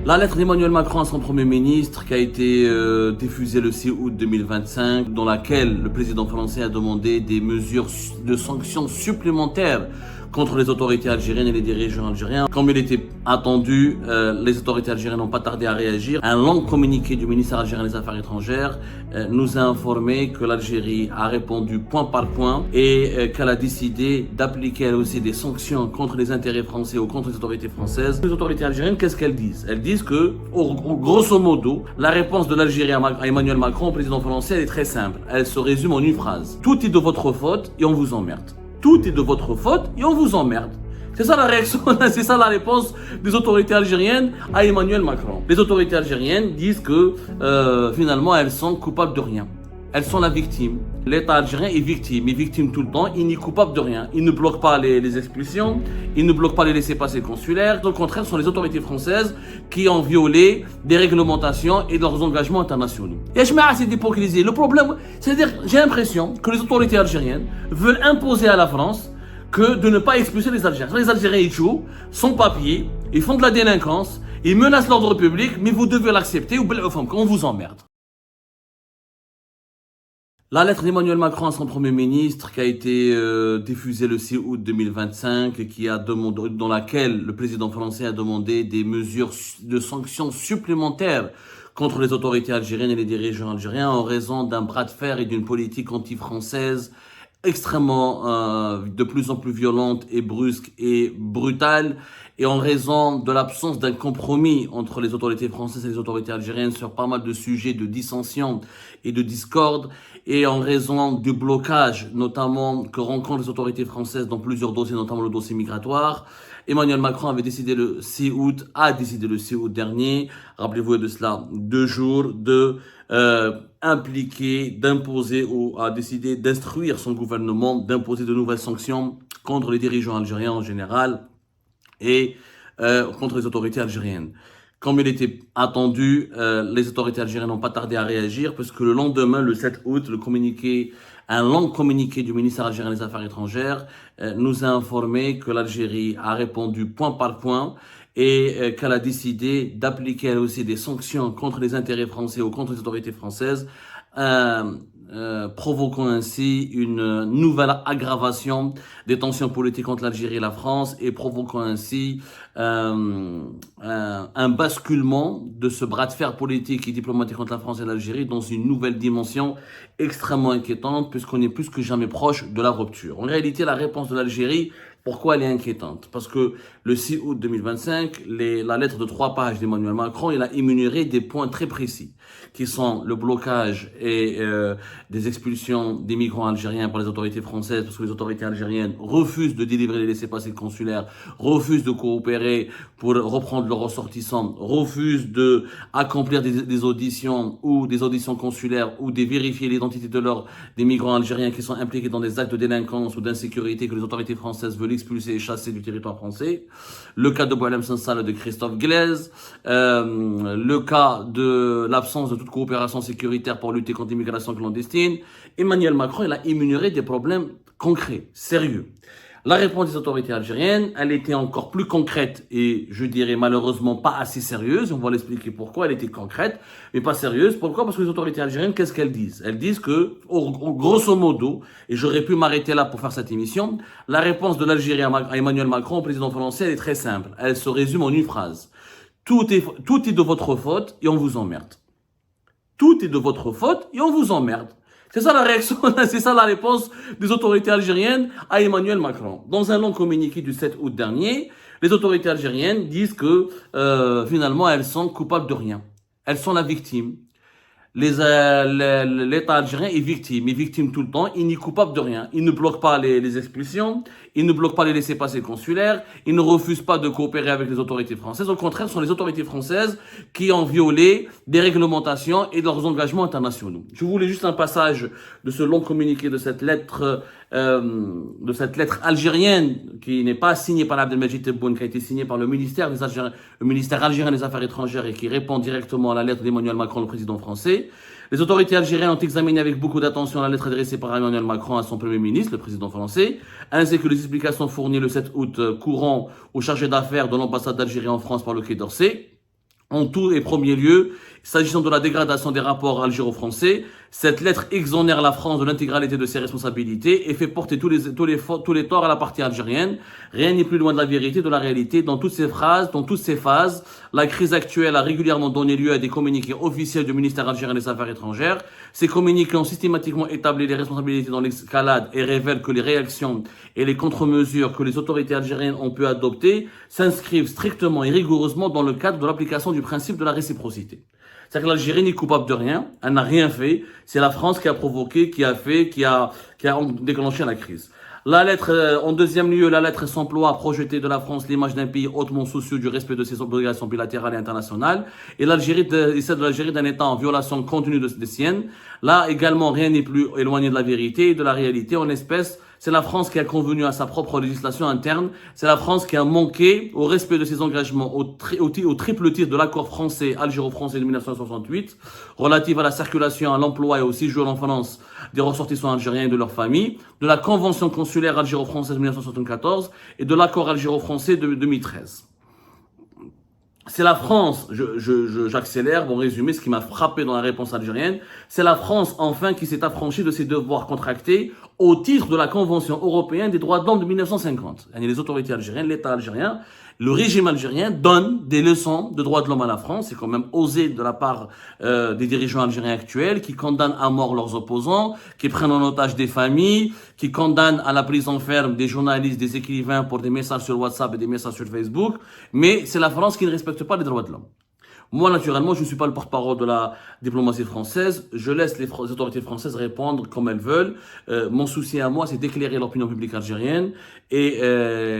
La lettre d'Emmanuel Macron à son Premier ministre qui a été diffusée le 6 août 2025, dans laquelle le président français a demandé des mesures de sanctions supplémentaires contre les autorités algériennes et les dirigeants algériens. Comme il était attendu, les autorités algériennes n'ont pas tardé à réagir. Un long communiqué du ministère algérien des Affaires étrangères nous a informé que l'Algérie a répondu point par point et qu'elle a décidé d'appliquer elle aussi des sanctions contre les intérêts français ou contre les autorités françaises. Les autorités algériennes, qu'est-ce qu'elles disent? Elles disent que, grosso modo, la réponse de l'Algérie à Emmanuel Macron, au président français, elle est très simple. Elle se résume en une phrase. Tout est de votre faute et on vous emmerde. Tout est de votre faute et on vous emmerde. C'est ça la réaction, c'est ça la réponse des autorités algériennes à Emmanuel Macron. Les autorités algériennes disent que finalement elles sont coupables de rien. Elles sont la victime. L'État algérien est victime tout le temps, il n'est coupable de rien. Il ne bloque pas les expulsions, il ne bloque pas les laissez-passer consulaires. Au contraire, ce sont les autorités françaises qui ont violé des réglementations et leurs engagements internationaux. Et je mets assez d'hypocrisie. Le problème, c'est-à-dire, j'ai l'impression que les autorités algériennes veulent imposer à la France que de ne pas expulser les Algériens. Les Algériens, ils jouent sans papier, ils font de la délinquance, ils menacent l'ordre public, mais vous devez l'accepter ou on vous emmerde. La lettre d'Emmanuel Macron à son Premier ministre qui a été diffusée le 6 août 2025 et qui a demandé, dans laquelle le président français a demandé des mesures de sanctions supplémentaires contre les autorités algériennes et les dirigeants algériens en raison d'un bras de fer et d'une politique anti-française extrêmement de plus en plus violente et brusque et brutale, et en raison de l'absence d'un compromis entre les autorités françaises et les autorités algériennes sur pas mal de sujets de dissension et de discorde, et en raison du blocage notamment que rencontrent les autorités françaises dans plusieurs dossiers, notamment le dossier migratoire. Emmanuel Macron a décidé le 6 août dernier, rappelez-vous de cela, 2 jours, impliquer, d'imposer ou a décidé d'instruire son gouvernement d'imposer de nouvelles sanctions contre les dirigeants algériens en général et contre les autorités algériennes. Comme il était attendu, les autorités algériennes n'ont pas tardé à réagir parce que le lendemain, le 7 août, un long communiqué du ministère algérien des Affaires étrangères nous a informé que l'Algérie a répondu point par point et qu'elle a décidé d'appliquer elle aussi des sanctions contre les intérêts français ou contre les autorités françaises, provoquant ainsi une nouvelle aggravation des tensions politiques entre l'Algérie et la France et provoquant ainsi un basculement de ce bras de fer politique et diplomatique entre la France et l'Algérie dans une nouvelle dimension extrêmement inquiétante puisqu'on est plus que jamais proche de la rupture. En réalité, la réponse de l'Algérie, pourquoi elle est inquiétante? Parce que le 6 août 2025, la lettre de 3 pages d'Emmanuel Macron, il a énuméré des points très précis, qui sont le blocage et des expulsions des migrants algériens par les autorités françaises, parce que les autorités algériennes refusent de délivrer les laissez-passer consulaires, refusent de coopérer pour reprendre leurs ressortissants, refusent de accomplir des auditions ou des auditions consulaires ou de vérifier l'identité des migrants algériens qui sont impliqués dans des actes de délinquance ou d'insécurité que les autorités françaises veulent expulser et chasser du territoire français. Le cas de Boualem Sansal et de Christophe Glaise, le cas de l'absence de toute coopération sécuritaire pour lutter contre l'immigration clandestine. Emmanuel Macron, il a énuméré des problèmes concrets, sérieux. La réponse des autorités algériennes, elle était encore plus concrète et je dirais malheureusement pas assez sérieuse. On va l'expliquer pourquoi elle était concrète, mais pas sérieuse. Pourquoi? Parce que les autorités algériennes, qu'est-ce qu'elles disent? Elles disent que, grosso modo, et j'aurais pu m'arrêter là pour faire cette émission, la réponse de l'Algérie à Emmanuel Macron, au président français, elle est très simple. Elle se résume en une phrase. Tout est de votre faute et on vous emmerde. Tout est de votre faute et on vous emmerde. C'est ça la réaction, c'est ça la réponse des autorités algériennes à Emmanuel Macron. Dans un long communiqué du 7 août dernier, les autorités algériennes disent que finalement elles sont coupables de rien. Elles sont la victime. L'État algérien est victime tout le temps, il n'est coupable de rien. Il ne bloque pas les expulsions, il ne bloque pas les laissez-passer consulaires, il ne refuse pas de coopérer avec les autorités françaises. Au contraire, ce sont les autorités françaises qui ont violé des réglementations et leurs engagements internationaux. Je voulais juste un passage de ce long communiqué, de cette lettre algérienne qui n'est pas signée par Abdelmajid Tebboune, qui a été signée par le ministère algérien des Affaires étrangères et qui répond directement à la lettre d'Emmanuel Macron, le président français. Les autorités algériennes ont examiné avec beaucoup d'attention la lettre adressée par Emmanuel Macron à son Premier ministre, le président français, ainsi que les explications fournies le 7 août courant au chargé d'affaires de l'ambassade d'Algérie en France par le Quai d'Orsay. En tout et premier lieu, s'agissant de la dégradation des rapports algéro-français, cette lettre exonère la France de l'intégralité de ses responsabilités et fait porter tous les torts à la partie algérienne. Rien n'est plus loin de la vérité, de la réalité. Dans toutes ces phases, la crise actuelle a régulièrement donné lieu à des communiqués officiels du ministère algérien des Affaires étrangères. Ces communiqués ont systématiquement établi les responsabilités dans l'escalade et révèlent que les réactions et les contre-mesures que les autorités algériennes ont pu adopter s'inscrivent strictement et rigoureusement dans le cadre de l'application du principe de la réciprocité. C'est-à-dire que l'Algérie n'est coupable de rien, elle n'a rien fait, c'est la France qui a provoqué, qui a déclenché la crise. La lettre, en deuxième lieu, la lettre s'emploie à projeter de la France l'image d'un pays hautement soucieux du respect de ses obligations bilatérales et internationales, et celle de l'Algérie d'un État en violation continue des siennes. Là également, rien n'est plus éloigné de la vérité et de la réalité. En espèce, c'est la France qui a convenu à sa propre législation interne. C'est la France qui a manqué au respect de ses engagements au triple titre de l'accord français, algéro-français de 1968, relatif à la circulation, à l'emploi et au séjour en France des ressortissants algériens et de leurs familles, de la convention consulaire algéro-française de 1974 et de l'accord algéro-français de 2013. C'est la France, j'accélère, bon résumé, ce qui m'a frappé dans la réponse algérienne, c'est la France enfin qui s'est affranchie de ses devoirs contractés au titre de la Convention européenne des droits de l'homme de 1950. Les autorités algériennes, l'État algérien, le régime algérien donne des leçons de droits de l'homme à la France. C'est quand même osé de la part des dirigeants algériens actuels qui condamnent à mort leurs opposants, qui prennent en otage des familles, qui condamnent à la prison ferme des journalistes, des écrivains pour des messages sur WhatsApp et des messages sur Facebook. Mais c'est la France qui ne respecte pas les droits de l'homme. Moi, naturellement, je ne suis pas le porte-parole de la diplomatie française. Je laisse les autorités françaises répondre comme elles veulent. Mon souci à moi, c'est d'éclairer l'opinion publique algérienne et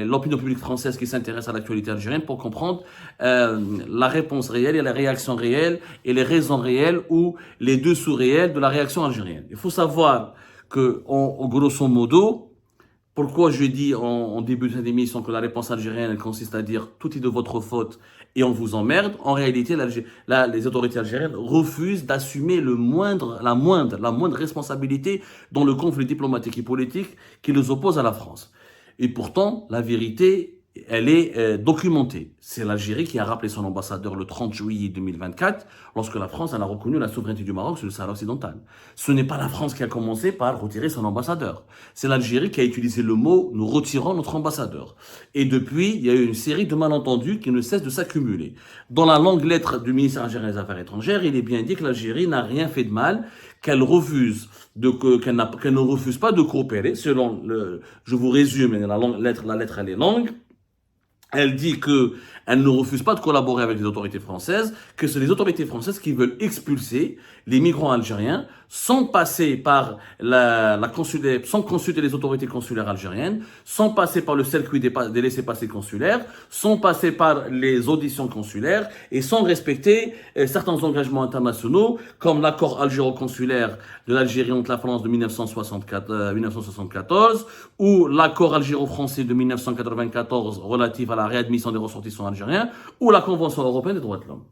l'opinion publique française qui s'intéresse à l'actualité algérienne pour comprendre la réponse réelle et la réaction réelle et les raisons réelles ou les dessous réels de la réaction algérienne. Il faut savoir que, grosso modo, pourquoi je dis en début de cette émission que la réponse algérienne consiste à dire tout est de votre faute et on vous emmerde. En réalité, les autorités algériennes refusent d'assumer la moindre responsabilité dans le conflit diplomatique et politique qui les oppose à la France. Et pourtant, la vérité, elle est documentée. C'est l'Algérie qui a rappelé son ambassadeur le 30 juillet 2024 lorsque la France a reconnu la souveraineté du Maroc sur le Sahara occidental. Ce n'est pas la France qui a commencé par retirer son ambassadeur. C'est l'Algérie qui a utilisé le mot « nous retirons notre ambassadeur ». Et depuis, il y a eu une série de malentendus qui ne cessent de s'accumuler. Dans la longue lettre du ministère algérien des Affaires étrangères, il est bien dit que l'Algérie n'a rien fait de mal, qu'elle ne refuse pas de coopérer. Je vous résume, la lettre elle est longue. Elle dit qu'elle ne refuse pas de collaborer avec les autorités françaises, que c'est les autorités françaises qui veulent expulser les migrants algériens sans passer par sans consulter les autorités consulaires algériennes, sans passer par le circuit des laissez-passer consulaires, sans passer par les auditions consulaires et sans respecter certains engagements internationaux comme l'accord algéro-consulaire de l'Algérie entre la France de 1974 ou l'accord algéro-français de 1994 relatif à la réadmission des ressortissants algériens ou la Convention européenne des droits de l'homme.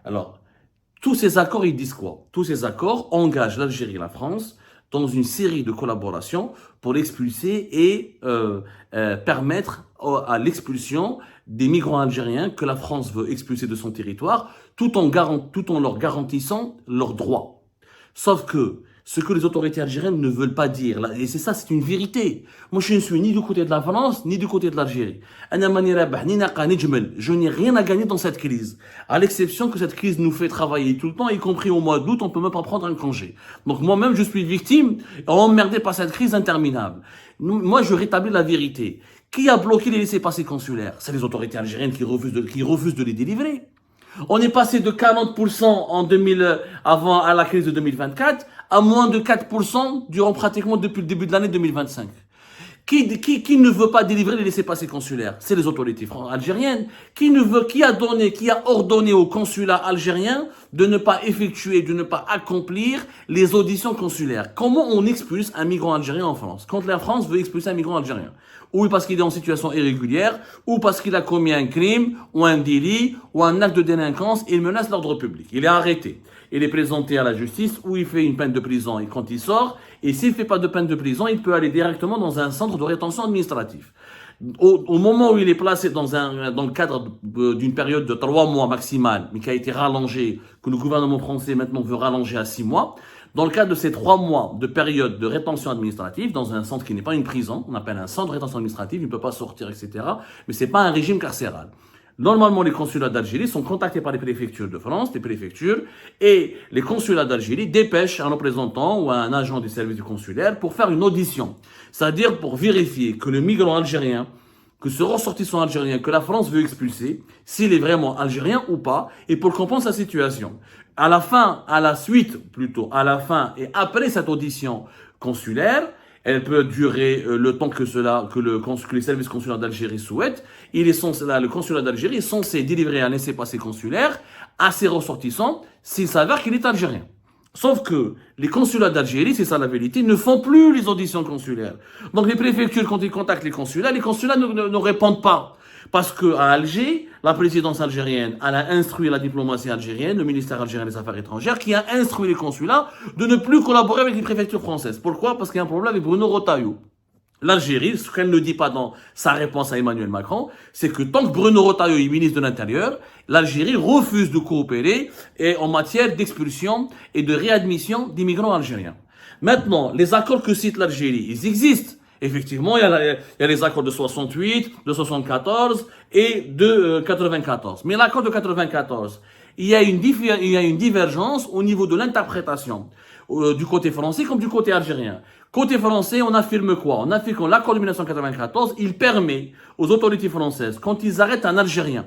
Alors, tous ces accords, ils disent quoi? Tous ces accords engagent l'Algérie et la France dans une série de collaborations pour l'expulser et permettre à l'expulsion des migrants algériens que la France veut expulser de son territoire tout en leur garantissant leurs droits. Sauf que ce que les autorités algériennes ne veulent pas dire, et c'est ça, c'est une vérité. Moi, je ne suis ni du côté de la France, ni du côté de l'Algérie. Je n'ai rien à gagner dans cette crise. À l'exception que cette crise nous fait travailler tout le temps, y compris au mois d'août, on peut même pas prendre un congé. Donc moi-même, je suis victime, emmerdé par cette crise interminable. Moi, je rétablis la vérité. Qui a bloqué les laissez-passer consulaires? C'est les autorités algériennes qui refusent de les délivrer. On est passé de 40% avant à la crise de 2024 à moins de 4% depuis le début de l'année 2025. Qui ne veut pas délivrer les laissez-passer consulaires? C'est les autorités algériennes. Qui a ordonné au consulat algérien de ne pas accomplir les auditions consulaires? Comment on expulse un migrant algérien en France? Quand la France veut expulser un migrant algérien? Ou parce qu'il est en situation irrégulière, ou parce qu'il a commis un crime, ou un délit, ou un acte de délinquance, et il menace l'ordre public. Il est arrêté. Il est présenté à la justice, où il fait une peine de prison, et quand il sort, et s'il ne fait pas de peine de prison, il peut aller directement dans un centre de rétention administrative. Au moment où il est placé dans le cadre d'une période de 3 mois maximale, mais qui a été rallongée, que le gouvernement français maintenant veut rallonger à 6 mois, dans le cadre de ces 3 mois de période de rétention administrative, dans un centre qui n'est pas une prison, on appelle un centre de rétention administrative, il ne peut pas sortir, etc., mais c'est pas un régime carcéral. Normalement, les consulats d'Algérie sont contactés par les préfectures de France, les préfectures, et les consulats d'Algérie dépêchent un représentant ou un agent du service du consulaire pour faire une audition. C'est-à-dire pour vérifier que le migrant algérien, que ce ressortissant algérien que la France veut expulser, s'il est vraiment algérien ou pas, et pour comprendre sa situation. À la fin et après cette audition consulaire, elle peut durer le temps que les services consulaires d'Algérie souhaitent. Le consulat d'Algérie est censé délivrer un laissez-passer consulaire à ses ressortissants s'il s'avère qu'il est algérien. Sauf que les consulats d'Algérie, c'est ça la vérité, ne font plus les auditions consulaires. Donc les préfectures, quand ils contactent les consulats ne répondent pas. Parce qu'à Alger, la présidence algérienne, elle a instruit la diplomatie algérienne, le ministère algérien des Affaires étrangères, qui a instruit les consulats de ne plus collaborer avec les préfectures françaises. Pourquoi? Parce qu'il y a un problème avec Bruno Retailleau. L'Algérie, ce qu'elle ne dit pas dans sa réponse à Emmanuel Macron, c'est que tant que Bruno Retailleau est ministre de l'Intérieur, l'Algérie refuse de coopérer en matière d'expulsion et de réadmission d'immigrants algériens. Maintenant, les accords que cite l'Algérie, ils existent. Effectivement, il y a les accords de 68, de 74 et de 94. Mais l'accord de 94, il y a une divergence au niveau de l'interprétation du côté français comme du côté algérien. Côté français, on affirme quoi? On affirme que l'accord de 1994, il permet aux autorités françaises, quand ils arrêtent un Algérien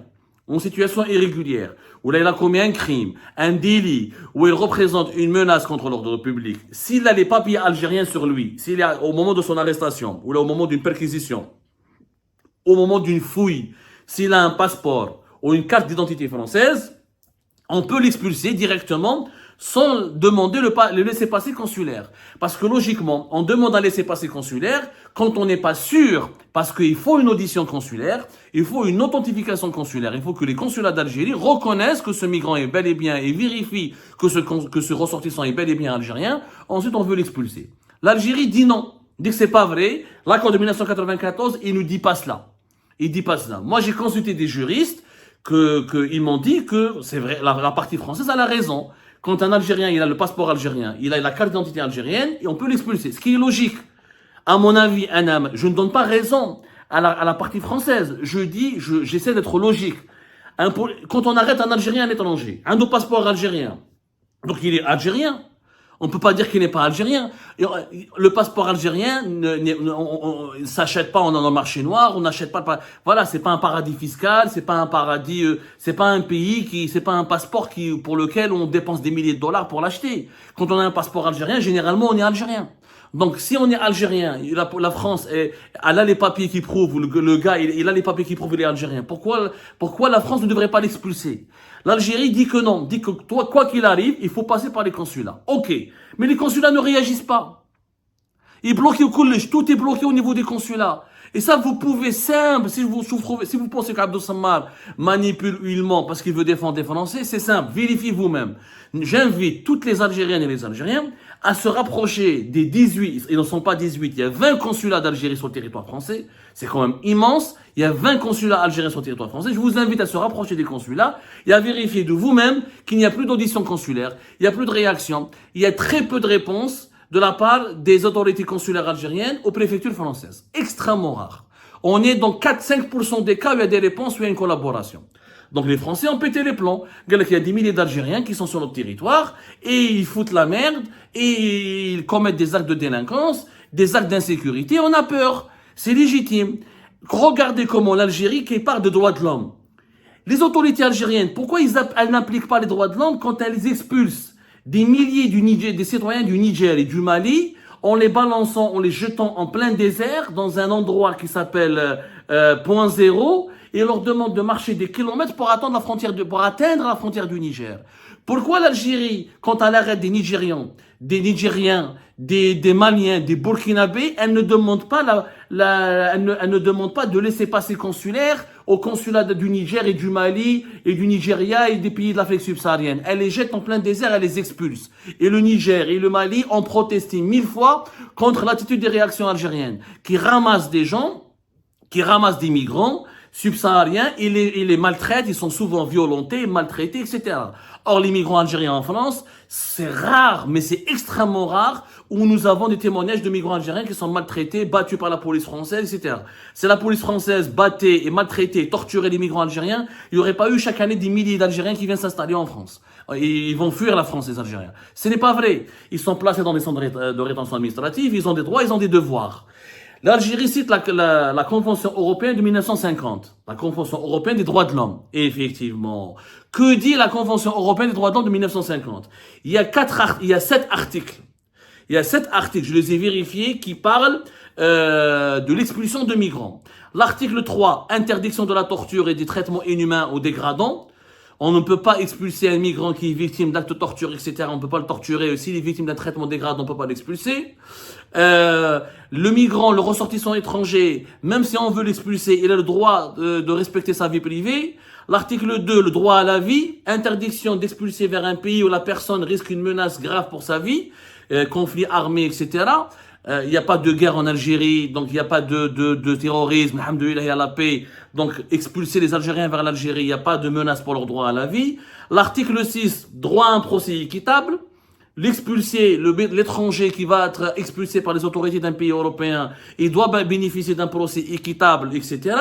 en situation irrégulière, où là il a commis un crime, un délit, où il représente une menace contre l'ordre public, s'il a les papiers algériens sur lui, s'il est au moment de son arrestation, ou là au moment d'une perquisition, au moment d'une fouille, s'il a un passeport ou une carte d'identité française, on peut l'expulser directement sans demander le laissez-passer consulaire. Parce que logiquement, on demande un laissez-passer consulaire quand on n'est pas sûr, parce qu'il faut une audition consulaire, il faut une authentification consulaire, il faut que les consulats d'Algérie reconnaissent que ce migrant est bel et bien et vérifient que ce ressortissant est bel et bien algérien, ensuite on veut l'expulser. L'Algérie dit non, dit que c'est pas vrai, l'accord de 1994, il nous dit pas cela. Il dit pas cela. Moi j'ai consulté des juristes, ils m'ont dit que c'est vrai, la partie française a la raison. Quand un Algérien, il a le passeport algérien, il a la carte d'identité algérienne, et on peut l'expulser. Ce qui est logique. À mon avis, je ne donne pas raison à la partie française. J'essaie d'être logique. Quand on arrête un Algérien à l'étranger, un de nos passeports algériens, donc il est algérien. On ne peut pas dire qu'il n'est pas algérien. Le passeport algérien ne s'achète pas dans le marché noir, on n'achète pas. Voilà, c'est pas un paradis fiscal, c'est pas un paradis, c'est pas un pays c'est pas un passeport pour lequel on dépense des milliers de dollars pour l'acheter. Quand on a un passeport algérien, généralement on est algérien. Donc si on est algérien, la France, elle a les papiers qui prouvent, le gars, il a les papiers qui prouvent qu'il est algérien. Pourquoi la France ne devrait pas l'expulser? L'Algérie dit que non, dit que toi, quoi qu'il arrive, il faut passer par les consulats. Ok, mais les consulats ne réagissent pas. Ils bloquent au collège, tout est bloqué au niveau des consulats. Et ça, vous pouvez simple, si vous pensez qu'Abdou Sammar manipule ou il ment parce qu'il veut défendre les Français, c'est simple, vérifiez vous-même. J'invite toutes les Algériennes et les Algériens à se rapprocher des 18, ils ne sont pas 18, il y a 20 consulats d'Algérie sur le territoire français, c'est quand même immense, il y a 20 consulats algériens sur le territoire français, je vous invite à se rapprocher des consulats et à vérifier de vous-même qu'il n'y a plus d'audition consulaire, il n'y a plus de réaction, il y a très peu de réponses de la part des autorités consulaires algériennes aux préfectures françaises. Extrêmement rare. On est dans 4-5% des cas où il y a des réponses, où il y a une collaboration. Donc les Français ont pété les plombs. Il y a des milliers d'Algériens qui sont sur notre territoire et ils foutent la merde et ils commettent des actes de délinquance, des actes d'insécurité. On a peur. C'est légitime. Regardez comment l'Algérie qui parle de droits de l'homme. Les autorités algériennes, pourquoi elles n'appliquent pas les droits de l'homme quand elles expulsent des milliers des citoyens du Niger et du Mali en les balançant, en les jetant en plein désert dans un endroit qui s'appelle Point Zéro et leur demande de marcher des kilomètres pour atteindre la frontière du Niger. Pourquoi l'Algérie, quand elle arrête des Nigérians, des Nigériens, des Maliens, des Burkinabés, elle ne demande pas elle ne demande pas de laisser passer consulaire au consulat du Niger et du Mali et du Nigeria et des pays de l'Afrique subsaharienne. Elle les jette en plein désert, elle les expulse. Et le Niger et le Mali ont protesté 1000 fois contre l'attitude des réactions algériennes, qui ramassent des gens qui ramassent des migrants subsahariens, ils les maltraitent, ils sont souvent violentés, maltraités, etc. Or, les migrants algériens en France, c'est rare, mais c'est extrêmement rare, où nous avons des témoignages de migrants algériens qui sont maltraités, battus par la police française, etc. Si la police française battait et maltraitait et torturait les migrants algériens, il n'y aurait pas eu chaque année des milliers d'Algériens qui viennent s'installer en France. Ils vont fuir la France, les Algériens. Ce n'est pas vrai. Ils sont placés dans des centres de rétention administrative, ils ont des droits, ils ont des devoirs. L'Algérie cite la Convention européenne de 1950, la Convention européenne des droits de l'homme. Et effectivement, que dit la Convention européenne des droits de l'homme de 1950? Il y a 7 articles. Il y a 7 articles, je les ai vérifiés, qui parlent de l'expulsion de migrants. L'article 3, interdiction de la torture et des traitements inhumains ou dégradants. On ne peut pas expulser un migrant qui est victime d'actes de torture, etc. On ne peut pas le torturer. S'il est victime d'un traitement dégradant, on ne peut pas l'expulser. Le migrant, le ressortissant étranger, même si on veut l'expulser, il a le droit de respecter sa vie privée. L'article 2, le droit à la vie, interdiction d'expulser vers un pays où la personne risque une menace grave pour sa vie, conflit armé, etc. Il n'y a pas de guerre en Algérie, donc il n'y a pas de terrorisme, alhamdoulilah, il y a la paix. Donc expulser les Algériens vers l'Algérie, il n'y a pas de menace pour leur droit à la vie. L'article 6, droit à un procès équitable. L'étranger qui va être expulsé par les autorités d'un pays européen, il doit bénéficier d'un procès équitable, etc.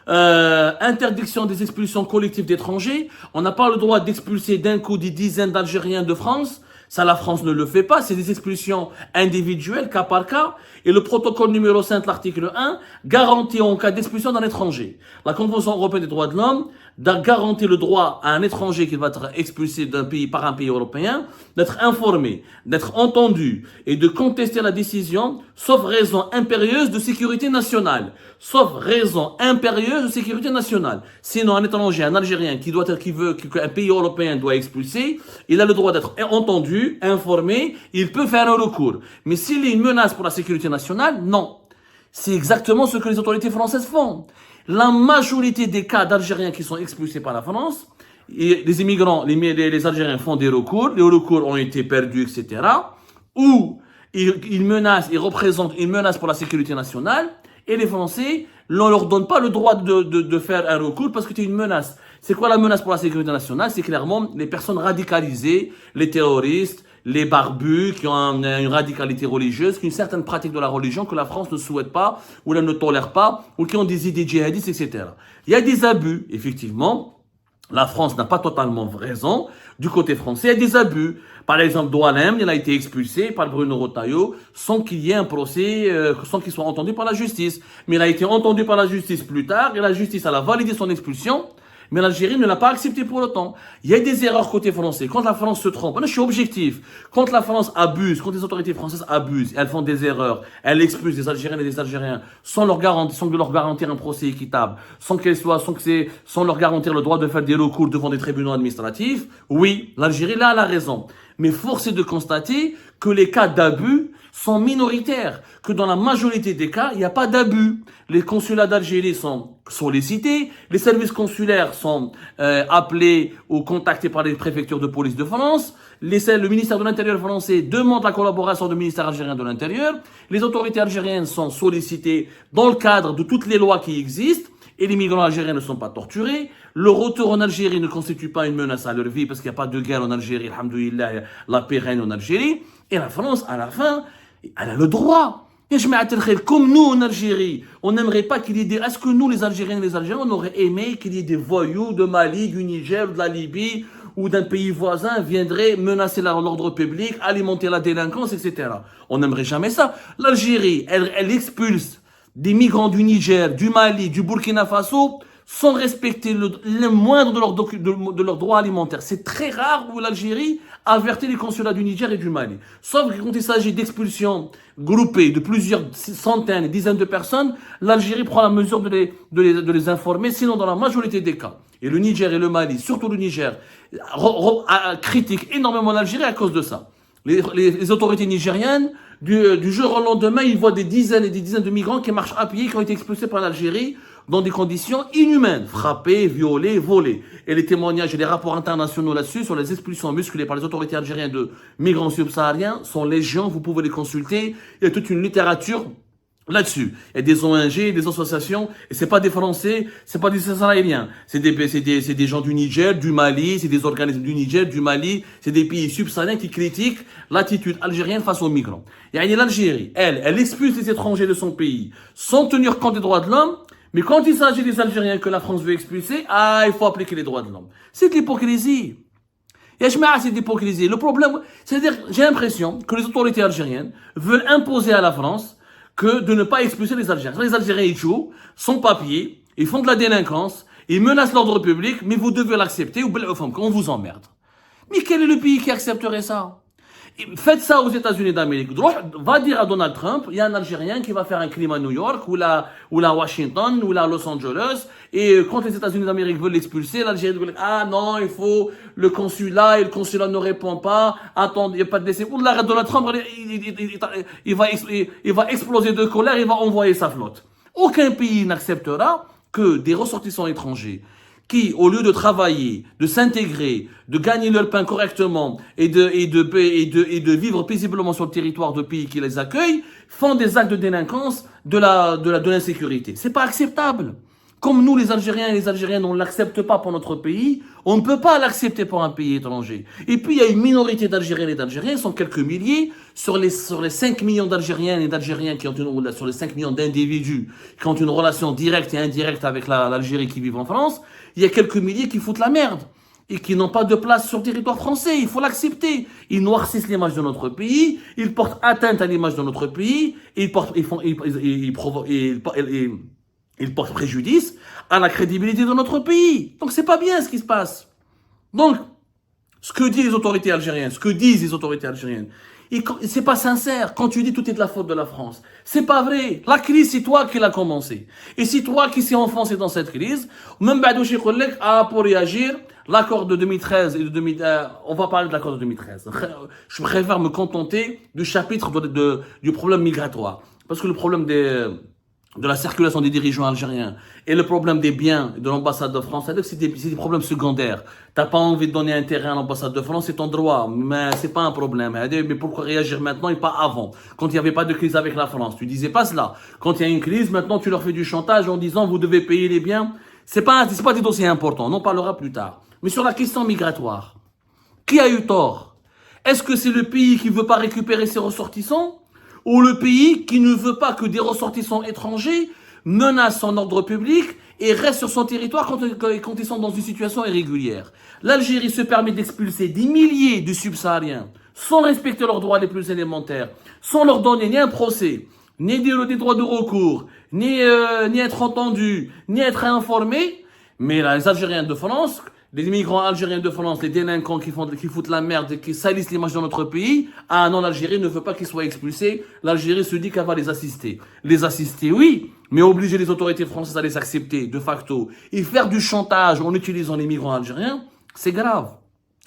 Interdiction des expulsions collectives d'étrangers. On n'a pas le droit d'expulser d'un coup des dizaines d'Algériens de France. Ça, la France ne le fait pas. C'est des expulsions individuelles, cas par cas. Et le protocole numéro 5, l'article 1, garantit en cas d'expulsion d'un étranger. La Convention européenne des droits de l'homme garantit le droit à un étranger qui va être expulsé d'un pays par un pays européen d'être informé, d'être entendu et de contester la décision, sauf raison impérieuse de sécurité nationale. Sauf raison impérieuse de sécurité nationale. Sinon, un étranger, un Algérien qu'un pays européen doit expulser, il a le droit d'être entendu, informé, il peut faire un recours. Mais s'il est une menace pour la sécurité nationale, non. C'est exactement ce que les autorités françaises font. La majorité des cas d'Algériens qui sont expulsés par la France, les immigrants, les Algériens font des recours, les recours ont été perdus, etc. Ou ils représentent une menace pour la sécurité nationale, et les Français, on ne leur donne pas le droit de faire un recours parce que c'est une menace. C'est quoi la menace pour la sécurité nationale? C'est clairement les personnes radicalisées, les terroristes, les barbus qui ont une radicalité religieuse, qui ont une certaine pratique de la religion que la France ne souhaite pas, ou elle ne tolère pas, ou qui ont des idées djihadistes, etc. Il y a des abus, effectivement. La France n'a pas totalement raison. Du côté français, il y a des abus. Par exemple, Doualem, il a été expulsé par Bruno Retailleau sans qu'il y ait un procès, sans qu'il soit entendu par la justice. Mais il a été entendu par la justice plus tard et la justice a validé son expulsion. Mais l'Algérie ne l'a pas accepté pour autant. Il y a des erreurs côté français. Quand la France se trompe, là, je suis objectif. Quand la France abuse, quand les autorités françaises abusent, elles font des erreurs, elles expulsent des Algériennes et des Algériens sans leur garantir un procès équitable, sans leur garantir le droit de faire des recours devant des tribunaux administratifs. Oui, l'Algérie, là, elle a raison. Mais force est de constater que les cas d'abus sont minoritaires, que dans la majorité des cas, il n'y a pas d'abus. Les consulats d'Algérie sont sollicités, les services consulaires sont appelés ou contactés par les préfectures de police de France, le ministère de l'Intérieur français demande la collaboration du ministère algérien de l'Intérieur, les autorités algériennes sont sollicitées dans le cadre de toutes les lois qui existent, et les migrants algériens ne sont pas torturés. Le retour en Algérie ne constitue pas une menace à leur vie parce qu'il n'y a pas de guerre en Algérie, alhamdoulilah, la paix règne en Algérie. Et la France, à la fin, elle a le droit. Et je m'attelle, comme nous en Algérie, on n'aimerait pas qu'il y ait des... Est-ce que nous, les Algériens et les Algériens, on aurait aimé qu'il y ait des voyous de Mali, du Niger, de la Libye ou d'un pays voisin viendraient menacer l'ordre public, alimenter la délinquance, etc. On n'aimerait jamais ça. L'Algérie, elle expulse des migrants du Niger, du Mali, du Burkina Faso, sans respecter le moindre de leurs droits alimentaires. C'est très rare où l'Algérie avertit les consulats du Niger et du Mali. Sauf que quand il s'agit d'expulsions groupées de plusieurs centaines et dizaines de personnes, l'Algérie prend la mesure de les informer, sinon dans la majorité des cas. Et le Niger et le Mali, surtout le Niger, critiquent énormément l'Algérie à cause de ça. Les autorités nigériennes, du jour au lendemain, ils voient des dizaines et des dizaines de migrants qui marchent à pied, qui ont été expulsés par l'Algérie dans des conditions inhumaines, frappés, violés, volés. Et les témoignages et les rapports internationaux là-dessus, sur les expulsions musclées par les autorités algériennes de migrants subsahariens, sont légion, vous pouvez les consulter. Il y a toute une littérature là-dessus. Il y a des ONG, des associations, et c'est pas des Français, c'est pas des Israéliens. C'est des gens du Niger, du Mali, c'est des organismes du Niger, du Mali, c'est des pays subsahariens qui critiquent l'attitude algérienne face aux migrants. Il y a l'Algérie, elle expulse les étrangers de son pays sans tenir compte des droits de l'homme, mais quand il s'agit des Algériens que la France veut expulser, il faut appliquer les droits de l'homme. C'est de l'hypocrisie. Et je mets assez d'hypocrisie. Le problème, c'est-à-dire, j'ai l'impression que les autorités algériennes veulent imposer à la France que de ne pas expulser les Algériens. Les Algériens, ils jouent, sans papier, ils font de la délinquance, ils menacent l'ordre public, mais vous devez l'accepter ou on vous emmerde. Mais quel est le pays qui accepterait ça? Faites ça aux États-Unis d'Amérique. Va dire à Donald Trump, il y a un Algérien qui va faire un crime à New York, ou à Washington, ou à Los Angeles, et quand les États-Unis d'Amérique veulent l'expulser, l'Algérie veut non, il faut le consulat, et le consulat ne répond pas, attendez, il n'y a pas de décès. Donald Trump, il va exploser de colère, il va envoyer sa flotte. Aucun pays n'acceptera que des ressortissants étrangers qui, au lieu de travailler, de s'intégrer, de gagner leur pain correctement et de vivre paisiblement sur le territoire de pays qui les accueillent, font des actes de délinquance de l'insécurité. C'est pas acceptable. Comme nous, les Algériens et les Algériennes, on ne l'accepte pas pour notre pays, on ne peut pas l'accepter pour un pays étranger. Et puis, il y a une minorité d'Algériens et d'Algériens, ils sont quelques milliers, sur les 5 millions d'Algériens et d'Algériens sur les 5 millions d'individus qui ont une relation directe et indirecte avec l'Algérie qui vivent en France, il y a quelques milliers qui foutent la merde et qui n'ont pas de place sur le territoire français. Il faut l'accepter. Ils noircissent l'image de notre pays, ils portent atteinte à l'image de notre pays, ils portent préjudice à la crédibilité de notre pays. Donc c'est pas bien ce qui se passe. Donc, ce que disent les autorités algériennes, c'est pas sincère. Quand tu dis tout est de la faute de la France, c'est pas vrai. La crise, c'est toi qui l'as commencé. Et c'est toi qui s'est enfoncé dans cette crise. Même pour réagir, l'accord de 2013 et de 2000, on va parler de l'accord de 2013. Je préfère me contenter du chapitre du problème migratoire. Parce que le problème de la circulation des dirigeants algériens et le problème des biens de l'ambassade de France, c'est des problèmes secondaires. T'as pas envie de donner un terrain à l'ambassade de France, c'est ton droit, mais c'est pas un problème. Mais pourquoi réagir maintenant et pas avant, quand il n'y avait pas de crise avec la France? Tu disais pas cela. Quand il y a une crise, maintenant tu leur fais du chantage en disant vous devez payer les biens. C'est pas des dossiers importants, on en parlera plus tard. Mais sur la question migratoire, qui a eu tort? Est-ce que c'est le pays qui veut pas récupérer ses ressortissants? Ou le pays qui ne veut pas que des ressortissants étrangers menacent son ordre public et restent sur son territoire quand ils sont dans une situation irrégulière. L'Algérie se permet d'expulser des milliers de subsahariens sans respecter leurs droits les plus élémentaires, sans leur donner ni un procès, ni des droits de recours, ni être entendus, ni être informés. Mais là, les Algériens de France, les immigrants algériens de France, les délinquants qui foutent la merde et qui salissent l'image de notre pays, non, l'Algérie ne veut pas qu'ils soient expulsés. L'Algérie se dit qu'elle va les assister. Les assister, oui, mais obliger les autorités françaises à les accepter de facto et faire du chantage en utilisant les migrants algériens, c'est grave.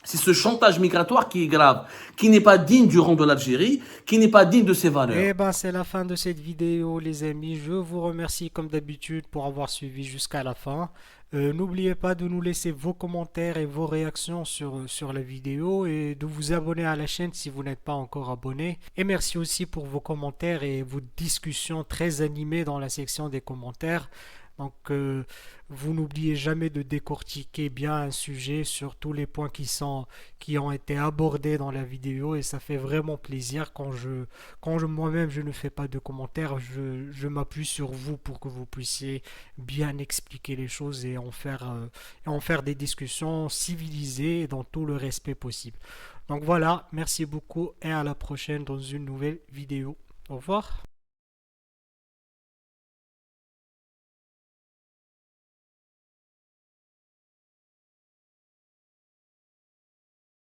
C'est ce chantage migratoire qui est grave, qui n'est pas digne du rang de l'Algérie, qui n'est pas digne de ses valeurs. Eh ben, c'est la fin de cette vidéo, les amis. Je vous remercie comme d'habitude pour avoir suivi jusqu'à la fin. N'oubliez pas de nous laisser vos commentaires et vos réactions sur la vidéo et de vous abonner à la chaîne si vous n'êtes pas encore abonné. Et merci aussi pour vos commentaires et vos discussions très animées dans la section des commentaires. Donc, vous n'oubliez jamais de décortiquer bien un sujet sur tous les points qui ont été abordés dans la vidéo et ça fait vraiment plaisir quand moi-même je ne fais pas de commentaires, je m'appuie sur vous pour que vous puissiez bien expliquer les choses et en faire des discussions civilisées et dans tout le respect possible. Donc voilà, merci beaucoup et à la prochaine dans une nouvelle vidéo. Au revoir.